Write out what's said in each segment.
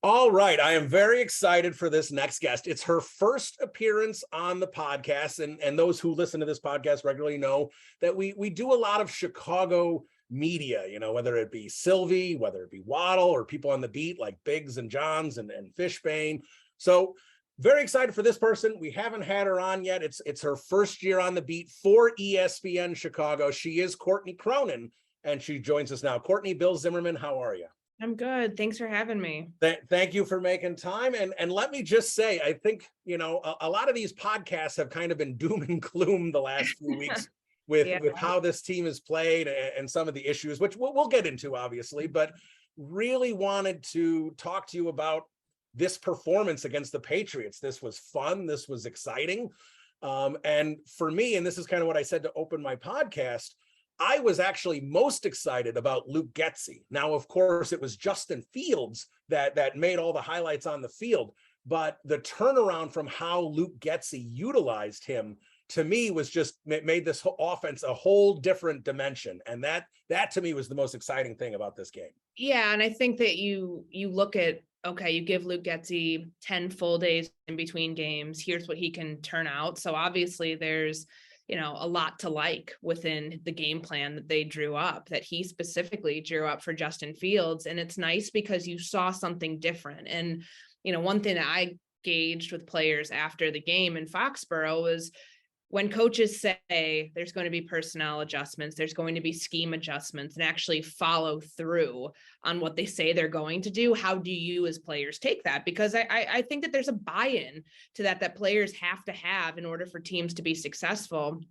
All right. I am very excited for this next guest. It's her first appearance on the podcast. And those who listen to this podcast regularly know that we do a lot of Chicago media, whether it be Sylvie, whether it be Waddle, or people on the beat like Biggs and Johns and Fishbane. So very excited for this person. We haven't had her on yet. It's her first year on the beat for ESPN Chicago. She is Courtney Cronin, and she joins us now. Courtney, Bill Zimmerman, how are you? I'm good. Thanks for having me. Thank you for making time. And let me just say, I think, a lot of these podcasts have kind of been doom and gloom the last few weeks with how this team is played and some of the issues, which we'll get into, obviously, but really wanted to talk to you about this performance against the Patriots. This was fun. This was exciting. And for me, and this is kind of what I said to open my podcast, I was actually most excited about Luke Getsy. Now, of course, it was Justin Fields that made all the highlights on the field, but the turnaround from how Luke Getsy utilized him, to me, was just made this whole offense a whole different dimension. And that to me was the most exciting thing about this game. Yeah, and I think that you look at, okay, you give Luke Getsy 10 full days in between games. Here's what he can turn out. So obviously there's a lot to like within the game plan that they drew up, that he specifically drew up for Justin Fields. And it's nice because you saw something different. And, one thing that I gauged with players after the game in Foxborough was when coaches say there's going to be personnel adjustments, there's going to be scheme adjustments, and actually follow through on what they say they're going to do, how do you as players take that? Because I think that there's a buy-in to that players have to have in order for teams to be successful,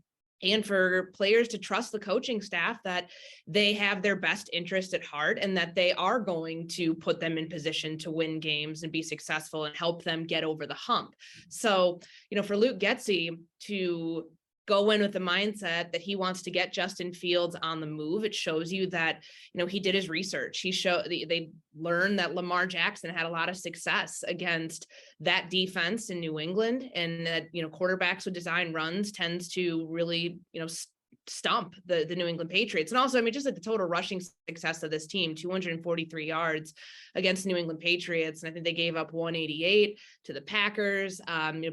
and for players to trust the coaching staff that they have their best interest at heart and that they are going to put them in position to win games and be successful and help them get over the hump. So, for Luke Getsy to go in with the mindset that he wants to get Justin Fields on the move, it shows you that, he did his research. They learned that Lamar Jackson had a lot of success against that defense in New England, and that, quarterbacks with design runs tends to really, stump the New England Patriots. And also, just at the total rushing success of this team, 243 yards against New England Patriots. And I think they gave up 188 to the Packers.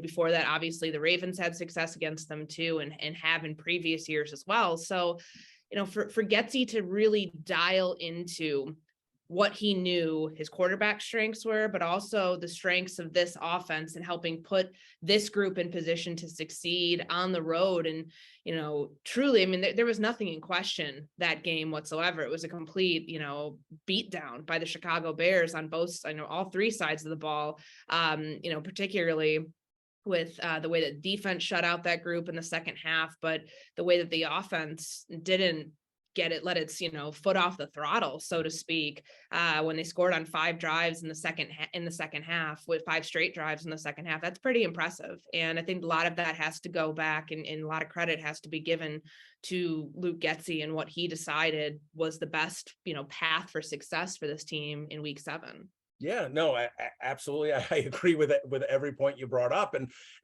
Before that, obviously the Ravens had success against them too, and have in previous years as well. So, for Getsy to really dial into what he knew his quarterback strengths were, but also the strengths of this offense and helping put this group in position to succeed on the road. And, truly, there was nothing in question that game whatsoever. It was a complete, beat down by the Chicago Bears on all three sides of the ball, particularly with the way that defense shut out that group in the second half, but the way that the offense didn't let its foot off the throttle, so to speak, when they scored on 5 drives in the second half, with 5 straight drives in the second half. That's pretty impressive. And I think a lot of that has to go back, and a lot of credit has to be given to Luke Getsy and what he decided was the best path for success for this team in week 7. Yeah, no, I absolutely. I agree with it, with every point you brought up.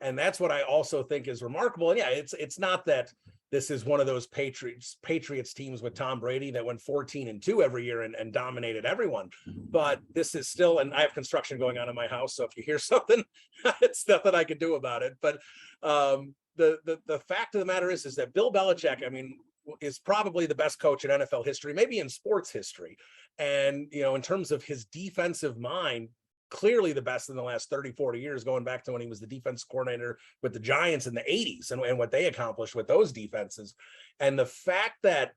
And that's what I also think is remarkable. And yeah, it's not that this is one of those Patriots teams with Tom Brady that went 14-2 every year and dominated everyone. But this is still, and I have construction going on in my house, so if you hear something, it's nothing I can do about it. But the fact of the matter is that Bill Belichick, is probably the best coach in NFL history, maybe in sports history. And, in terms of his defensive mind, clearly the best in the last 30, 40 years, going back to when he was the defense coordinator with the Giants in the 80s and what they accomplished with those defenses. And the fact that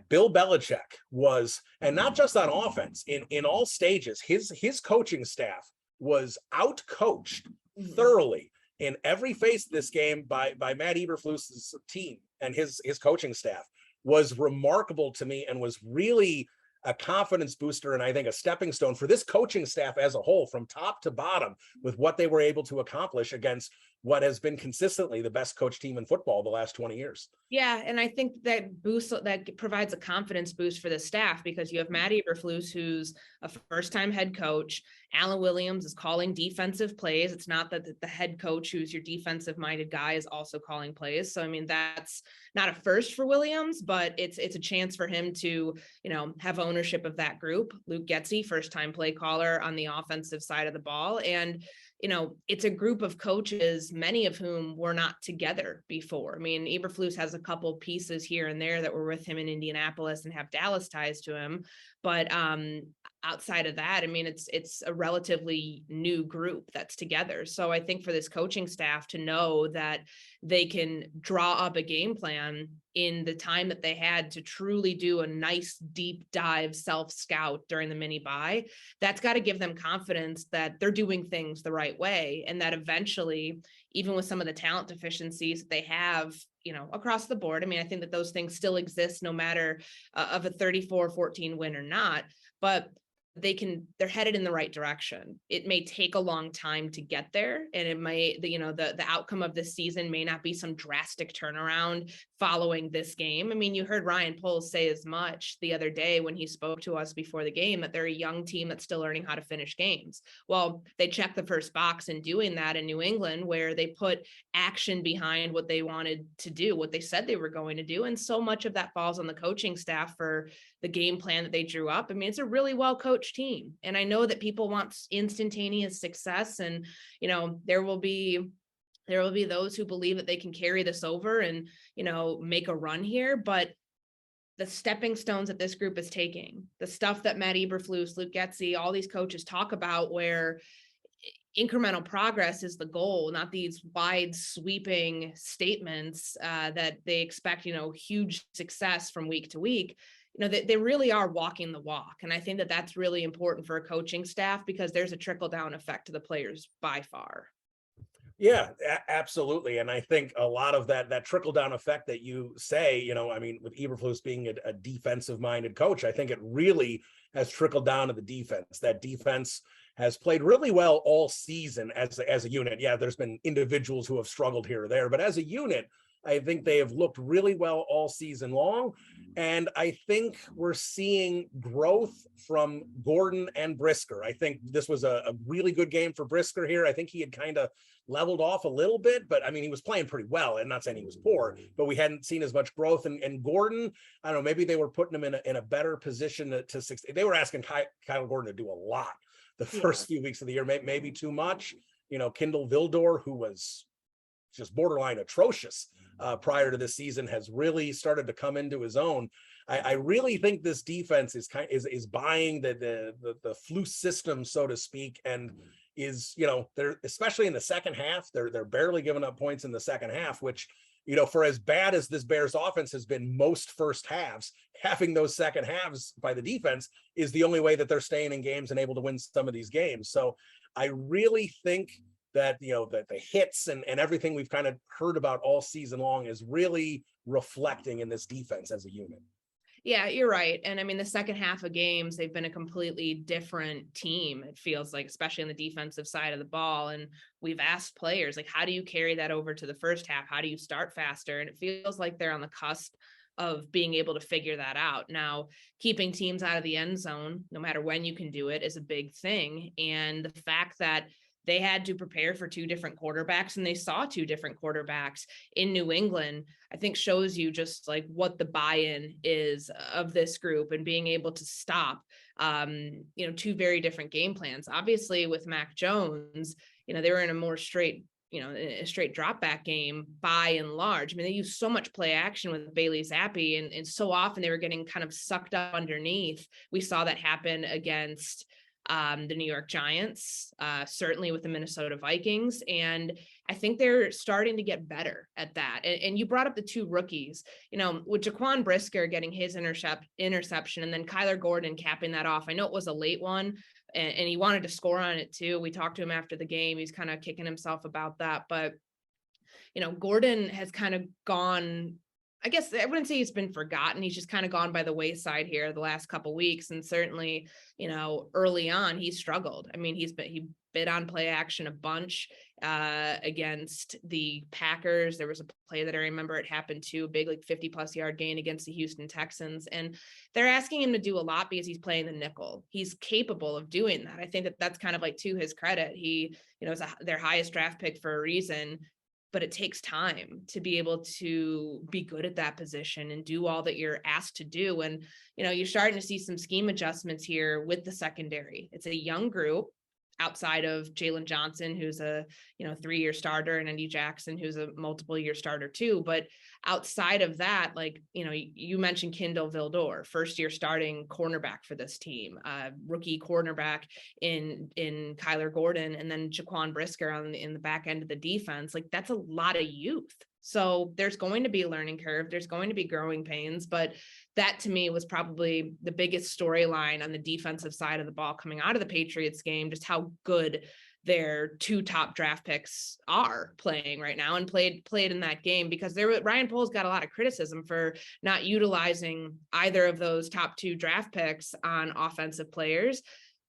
Bill Belichick was, and not just on offense, in all stages, his coaching staff was out-coached thoroughly in every phase of this game by Matt Eberflus's team, and his coaching staff was remarkable to me, and was really a confidence booster, and I think a stepping stone for this coaching staff as a whole, from top to bottom, with what they were able to accomplish against what has been consistently the best coach team in football the last 20 years. Yeah, and I think that provides a confidence boost for the staff, because you have Matt Eberflus, who's a first-time head coach. Alan Williams is calling defensive plays. It's not that the head coach, who's your defensive-minded guy, is also calling plays. So I mean, that's not a first for Williams, but it's a chance for him to, have ownership of that group. Luke Getsy, first-time play caller on the offensive side of the ball, and it's a group of coaches, many of whom were not together before. I mean, Eberflus has a couple pieces here and there that were with him in Indianapolis and have Dallas ties to him. But outside of that, I mean, it's a relatively new group that's together. So I think for this coaching staff to know that they can draw up a game plan in the time that they had to truly do a nice deep dive self-scout during the mini bye, that's got to give them confidence that they're doing things the right way, and that eventually, even with some of the talent deficiencies that they have, across the board, I mean, I think that those things still exist no matter of a 34-14 win or not, but they're headed in the right direction. It may take a long time to get there, and it may, the outcome of this season may not be some drastic turnaround following this game. I mean, you heard Ryan Poles say as much the other day when he spoke to us before the game, that they're a young team that's still learning how to finish games. Well, they checked the first box in doing that in New England, where they put action behind what they wanted to do, what they said they were going to do. And so much of that falls on the coaching staff for the game plan that they drew up. I mean, it's a really well coached team. And I know that people want instantaneous success, and, there will be those who believe that they can carry this over and, make a run here. But the stepping stones that this group is taking, the stuff that Matt Eberflus, Luke Getsy, all these coaches talk about, where incremental progress is the goal, not these wide sweeping statements that they expect, huge success from week to week. They really are walking the walk. And I think that that's really important for a coaching staff, because there's a trickle down effect to the players by far. Yeah, absolutely. And I think a lot of that trickle down effect that you say, I mean, with Eberflus being a defensive minded coach, I think it really has trickled down to the defense. That defense has played really well all season as a unit. Yeah, there's been individuals who have struggled here or there, but as a unit, I think they have looked really well all season long. And I think we're seeing growth from Gordon and Brisker. I think this was a really good game for Brisker here. I think he had kind of leveled off a little bit, but I mean, he was playing pretty well, and not saying he was poor, but we hadn't seen as much growth. And Gordon, I don't know, maybe they were putting him in a better position to succeed. They were asking Kyle Gordon to do a lot the first few weeks of the year, maybe too much. Kindle Vildor, who was just borderline atrocious prior to this season, has really started to come into his own. I really think this defense is buying the Flus system, so to speak, and is, they're, especially in the second half, they're barely giving up points in the second half, which, for as bad as this Bears offense has been most first halves, having those second halves by the defense is the only way that they're staying in games and able to win some of these games. So I really think that, that the hits and everything we've kind of heard about all season long is really reflecting in this defense as a unit. Yeah, you're right. And I mean, the second half of games, they've been a completely different team, it feels like, especially on the defensive side of the ball. And we've asked players, like, how do you carry that over to the first half? How do you start faster? And it feels like they're on the cusp of being able to figure that out. Now, keeping teams out of the end zone, no matter when you can do it, is a big thing. And the fact that they had to prepare for two different quarterbacks, and they saw two different quarterbacks in New England, I think shows you just like what the buy-in is of this group, and being able to stop, two very different game plans. Obviously with Mac Jones, they were in a more straight, a straight drop back game by and large. I mean, they used so much play action with Bailey Zappi, and so often they were getting kind of sucked up underneath. We saw that happen against the New York Giants, certainly with the Minnesota Vikings. And I think they're starting to get better at that. And you brought up the two rookies, with Jaquan Brisker getting his interception, and then Kyler Gordon capping that off. I know it was a late one, and he wanted to score on it too. We talked to him after the game. He's kind of kicking himself about that. But, Gordon has kind of gone, I guess I wouldn't say he's been forgotten. He's just kind of gone by the wayside here the last couple weeks. And certainly, early on, he struggled. I mean, he bid on play action a bunch against the Packers. There was a play that I remember it happened to, a big like 50+ yard gain against the Houston Texans. And they're asking him to do a lot because he's playing the nickel. He's capable of doing that. I think that's kind of like to his credit. He, is their highest draft pick for a reason. But it takes time to be able to be good at that position and do all that you're asked to do. And, you're starting to see some scheme adjustments here with the secondary. It's a young group outside of Jalen Johnson, who's a, 3-year starter, and Andy Jackson, who's a multiple year starter too. But outside of that, like, you mentioned Kindle Vildor, first year starting cornerback for this team, rookie cornerback in Kyler Gordon, and then Jaquan Brisker in the back end of the defense. Like, that's a lot of youth. So there's going to be a learning curve. There's going to be growing pains, but that to me was probably the biggest storyline on the defensive side of the ball coming out of the Patriots game, just how good their 2 top draft picks are playing right now and played in that game, because Ryan Poles got a lot of criticism for not utilizing either of those top 2 draft picks on offensive players.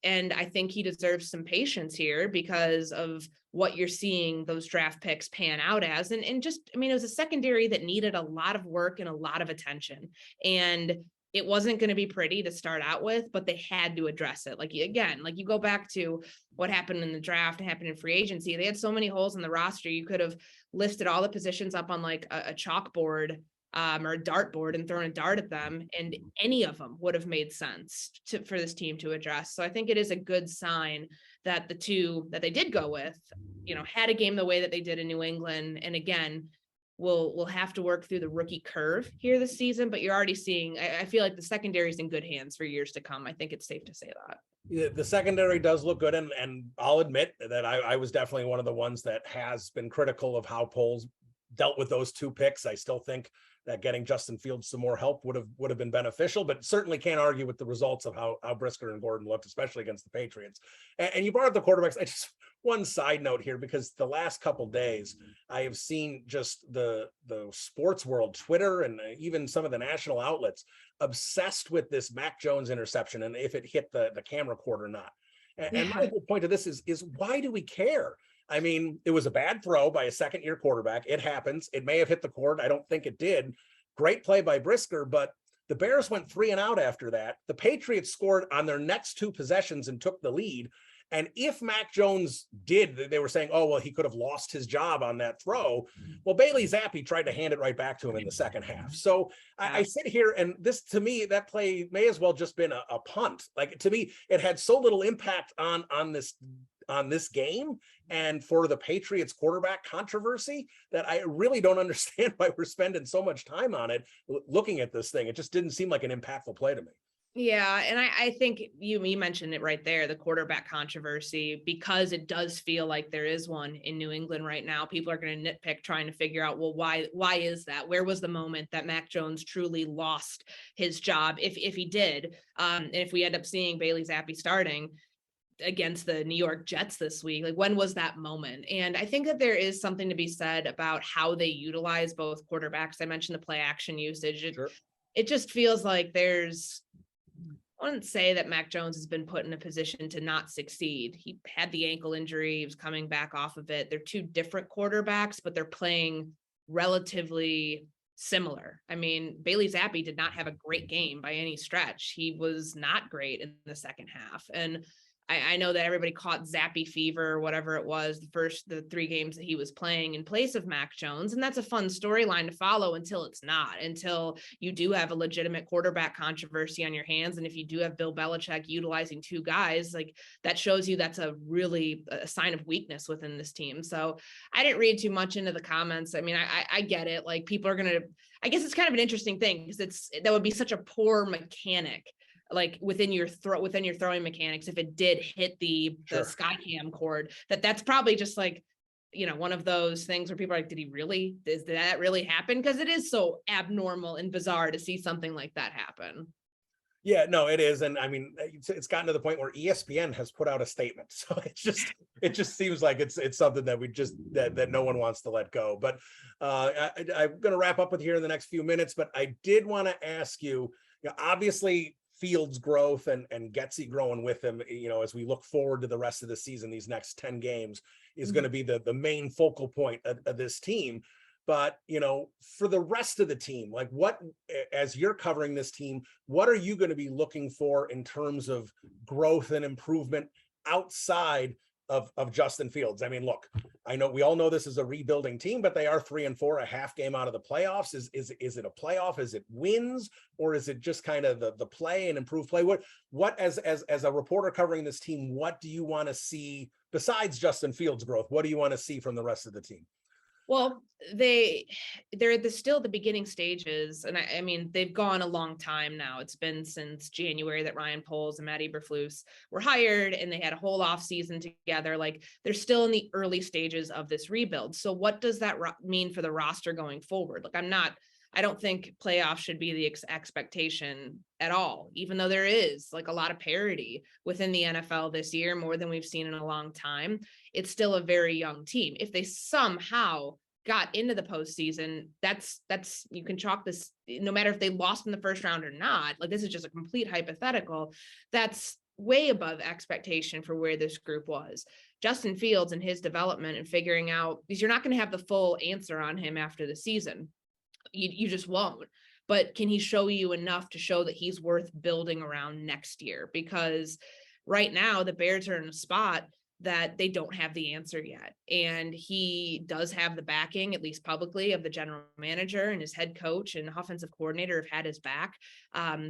And I think he deserves some patience here because of what you're seeing those draft picks pan out as. And just, I mean, it was a secondary that needed a lot of work and a lot of attention. And it wasn't going to be pretty to start out with, but they had to address it. Like, again, like you go back to what happened in the draft and happened in free agency. They had so many holes in the roster. You could have listed all the positions up on like a chalkboard or a dartboard and thrown a dart at them, and any of them would have made sense for this team to address. So I think it is a good sign that the 2 that they did go with, had a game the way that they did in New England. And again, we'll have to work through the rookie curve here this season, but you're already seeing, I feel like the secondary is in good hands for years to come. I think it's safe to say that. Yeah, the secondary does look good, and I'll admit that I was definitely one of the ones that has been critical of how Poles dealt with those 2 picks. I still think that getting Justin Fields some more help would have been beneficial, but certainly can't argue with the results of how Brisker and Gordon looked, especially against the Patriots. And you brought up the quarterbacks. I just, one side note here, because the last couple days I have seen just the sports world, Twitter, and even some of the national outlets obsessed with this Mac Jones interception and if it hit the camera cord or not. And my whole point of this is why do we care? I mean, it was a bad throw by a second-year quarterback. It happens. It may have hit the cord. I don't think it did. Great play by Brisker, but the Bears went 3 and out after that. The Patriots scored on their next 2 possessions and took the lead. And if Mac Jones did, they were saying, oh, well, he could have lost his job on that throw. Well, Bailey Zappi tried to hand it right back to him in the second half. So I sit here, and this, to me, that play may as well just been a punt. Like, to me, it had so little impact on this game and for the Patriots quarterback controversy that I really don't understand why we're spending so much time on it looking at this thing. It just didn't seem like an impactful play to me. Yeah. And I think you mentioned it right there, the quarterback controversy, because it does feel like there is one in New England right now. People are going to nitpick trying to figure out, well, why is that? Where was the moment that Mac Jones truly lost his job? If he did, and if we end up seeing Bailey Zappi starting against the New York Jets this week, like, when was that moment? And I think that there is something to be said about how they utilize both quarterbacks. I mentioned the play action usage. It just feels like I wouldn't say that Mac Jones has been put in a position to not succeed. He had the ankle injury. He was coming back off of it. They're 2 different quarterbacks, but they're playing relatively similar. I mean, Bailey Zappi did not have a great game by any stretch. He was not great in the second half. And I know that everybody caught Zappi fever or whatever it was, the 3 games that he was playing in place of Mac Jones. And that's a fun storyline to follow until it's not, until you do have a legitimate quarterback controversy on your hands. And if you do have Bill Belichick utilizing 2 guys, like, that shows you that's a sign of weakness within this team. So I didn't read too much into the comments. I mean, I get it. Like, people are I guess it's kind of an interesting thing because that would be such a poor mechanic, like within your throwing mechanics, if it did hit the Skycam cord, that's probably just like, one of those things where people are like, did that really happen? Because it is so abnormal and bizarre to see something like that happen. Yeah, no, it is. And I mean, it's gotten to the point where ESPN has put out a statement. So it just seems like it's something that that no one wants to let go. But I'm going to wrap up with here in the next few minutes, but I did want to ask you, obviously Fields' growth and Getsy growing with him, as we look forward to the rest of the season, these next 10 games is going to be the main focal point of this team. But, for the rest of the team, like as you're covering this team, what are you going to be looking for in terms of growth and improvement outside of Justin Fields? I mean, look, I know we all know this is a rebuilding team, but they are 3-4, a half game out of the playoffs. Is it a playoff? Is it wins, or is it just kind of the play and improve play? What as a reporter covering this team, what do you want to see besides Justin Fields' growth? What do you want to see from the rest of the team? Well, they're still the beginning stages. And I mean, they've gone a long time now. It's been since January that Ryan Poles and Matt Eberflus were hired, and they had a whole off season together. Like, they're still in the early stages of this rebuild. So what does that mean for the roster going forward? Like, I don't think playoffs should be the expectation at all, even though there is like a lot of parity within the NFL this year, more than we've seen in a long time. It's still a very young team. If they somehow got into the postseason, that's you can chalk this, no matter if they lost in the first round or not, like, this is just a complete hypothetical. That's way above expectation for where this group was. Justin Fields and his development and figuring out, because you're not going to have the full answer on him after the season. You just won't. But can he show you enough to show that he's worth building around next year? Because right now the Bears are in a spot that they don't have the answer yet. And he does have the backing, at least publicly, of the general manager, and his head coach and offensive coordinator have had his back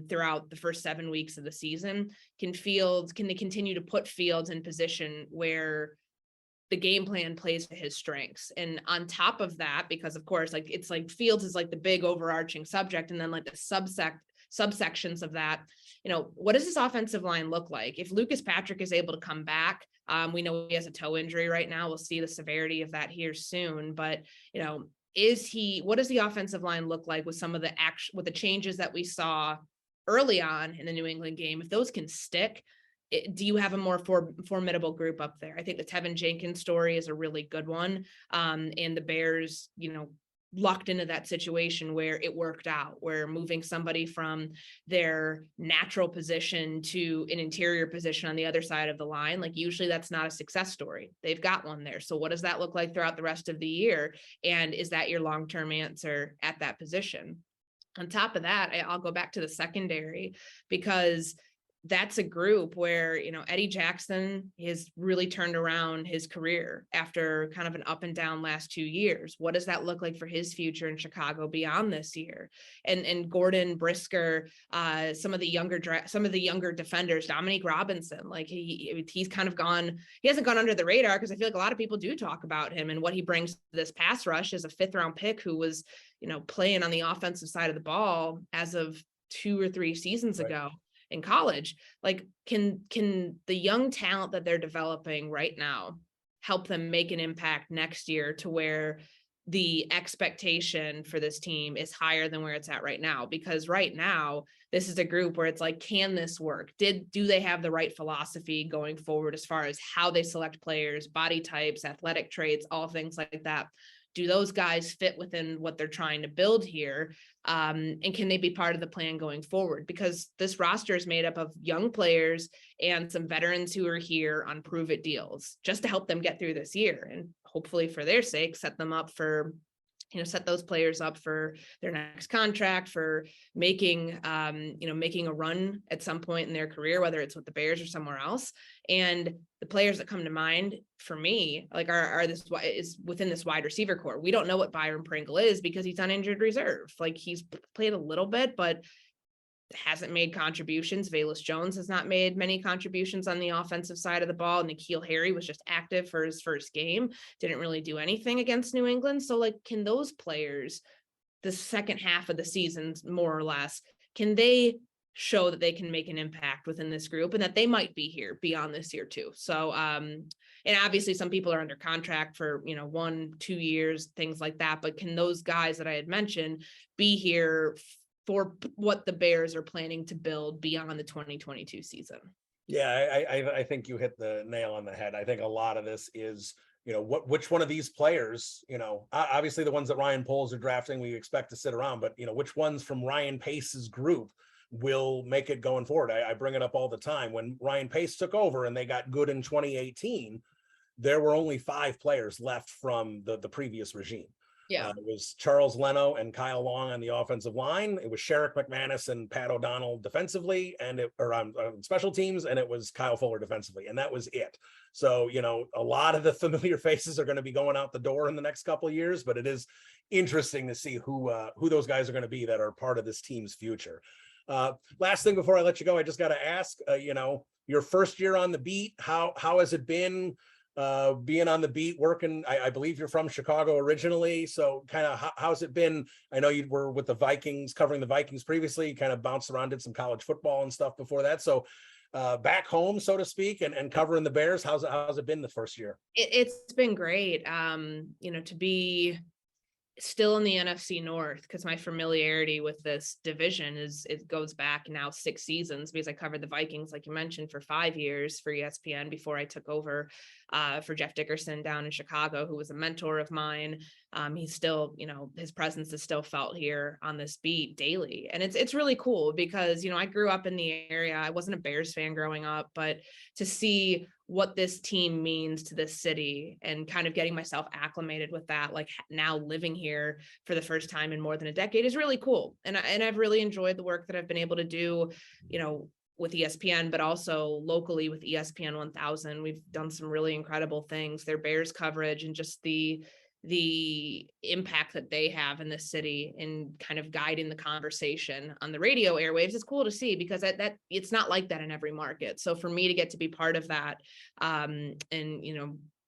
throughout the first 7 weeks of the season. Can they continue to put Fields in position where the game plan plays to his strengths? And on top of that, because of course, like, it's like Fields is like the big overarching subject, and then like the subsections of that, what does this offensive line look like? If Lucas Patrick is able to come back, we know he has a toe injury right now. We'll see the severity of that here soon, but what does the offensive line look like with some of with the changes that we saw early on in the New England game? If those can stick, do you have a more formidable group up there? I think the Tevin Jenkins story is a really good one. And the Bears, lucked into that situation where it worked out, where moving somebody from their natural position to an interior position on the other side of the line, like, usually that's not a success story. They've got one there. So what does that look like throughout the rest of the year? And is that your long-term answer at that position? On top of that, I'll go back to the secondary, because that's a group where, Eddie Jackson has really turned around his career after kind of an up and down last 2 years. What does that look like for his future in Chicago beyond this year? And Gordon, Brisker, some of the younger defenders, Dominique Robinson, like he's kind of he hasn't gone under the radar, because I feel like a lot of people do talk about him and what he brings to this pass rush as a 5th round pick who was, playing on the offensive side of the ball as of 2 or 3 seasons ago in college. Like, can the young talent that they're developing right now help them make an impact next year, to where the expectation for this team is higher than where it's at right now? Because right now, this is a group where it's like, can this work? Do they have the right philosophy going forward as far as how they select players, body types, athletic traits, all things like that? Do those guys fit within what they're trying to build here? And can they be part of the plan going forward? Because this roster is made up of young players and some veterans who are here on prove-it deals, just to help them get through this year, and hopefully for their sake, set those players up for their next contract, for making a run at some point in their career, whether it's with the Bears or somewhere else. And the players that come to mind for me, like, is within this wide receiver core. We don't know what Byron Pringle is, because he's on injured reserve. Like, he's played a little bit, but hasn't made contributions. Velus Jones has not made many contributions on the offensive side of the ball. N'Keal Harry was just active for his first game, didn't really do anything against New England. So, like, can those players, the second half of the season, more or less, can they show that they can make an impact within this group, and that they might be here beyond this year too? So, and obviously some people are under contract for, 1-2 years, things like that. But can those guys that I had mentioned be here for what the Bears are planning to build beyond the 2022 season. Yeah, I think you hit the nail on the head. I think a lot of this is, which one of these players, obviously the ones that Ryan Poles are drafting, we expect to sit around, but which ones from Ryan Pace's group will make it going forward. I bring it up all the time. When Ryan Pace took over and they got good in 2018, there were only 5 players left from the previous regime. Yeah. It was Charles Leno and Kyle Long on the offensive line. It was Sherrick McManus and Pat O'Donnell defensively, and on special teams, and it was Kyle Fuller defensively, and that was it. So, a lot of the familiar faces are going to be going out the door in the next couple of years, but it is interesting to see who those guys are going to be that are part of this team's future. Last thing before I let you go, I just got to ask, your first year on the beat, how has it been? Being on the beat, working, I believe you're from Chicago originally, so kind of how's it been? I know you were with the Vikings, covering the Vikings previously, you kind of bounced around, did some college football and stuff before that, so back home, so to speak, and covering the Bears, how's it been the first year? It's been great, to be still in the NFC North, because my familiarity with this division it goes back now 6 seasons, because I covered the Vikings, like you mentioned, for 5 years for ESPN before I took over for Jeff Dickerson down in Chicago, who was a mentor of mine. He's still, his presence is still felt here on this beat daily. And it's really cool because, I grew up in the area. I wasn't a Bears fan growing up, but to see what this team means to this city and kind of getting myself acclimated with that, like now living here for the first time in more than a decade, is really cool. And I've really enjoyed the work that I've been able to do, with ESPN, but also locally with ESPN 1000. We've done some really incredible things. Their Bears coverage and just the impact that they have in this city in kind of guiding the conversation on the radio airwaves is cool to see, because that it's not like that in every market. So for me to get to be part of that, and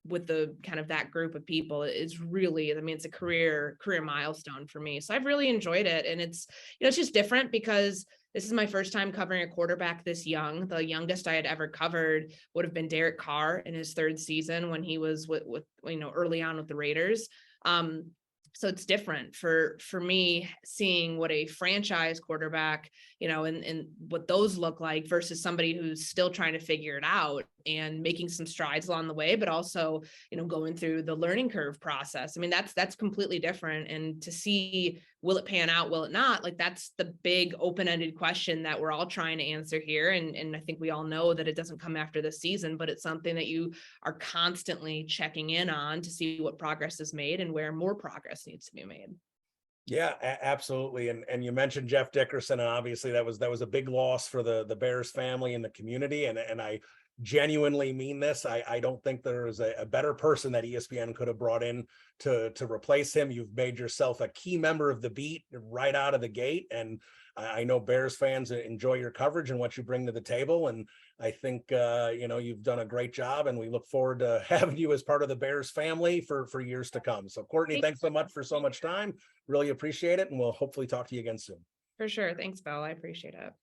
with the kind of that group of people is really, it's a career milestone for me. So I've really enjoyed it. And it's just different because this is my first time covering a quarterback this young. The youngest I had ever covered would have been Derek Carr in his 3rd season when he was with early on with the Raiders. So it's different for me seeing what a franchise quarterback, and what those look like versus somebody who's still trying to figure it out and making some strides along the way, but also, going through the learning curve process. That's completely different. And to see, will it pan out? Will it not? Like, that's the big open-ended question that we're all trying to answer here. And I think we all know that it doesn't come after this season, but it's something that you are constantly checking in on to see what progress is made and where more progress needs to be made. Yeah, absolutely. And you mentioned Jeff Dickerson, and obviously that was a big loss for the Bears family and the community. And I genuinely mean this. I don't think there is a better person that ESPN could have brought in to replace him. You've made yourself a key member of the beat right out of the gate. And I know Bears fans enjoy your coverage and what you bring to the table. And I think, you've done a great job, and we look forward to having you as part of the Bears family for years to come. So Courtney, thanks so much for so much time. Really appreciate it. And we'll hopefully talk to you again soon. For sure. Thanks, Bill. I appreciate it.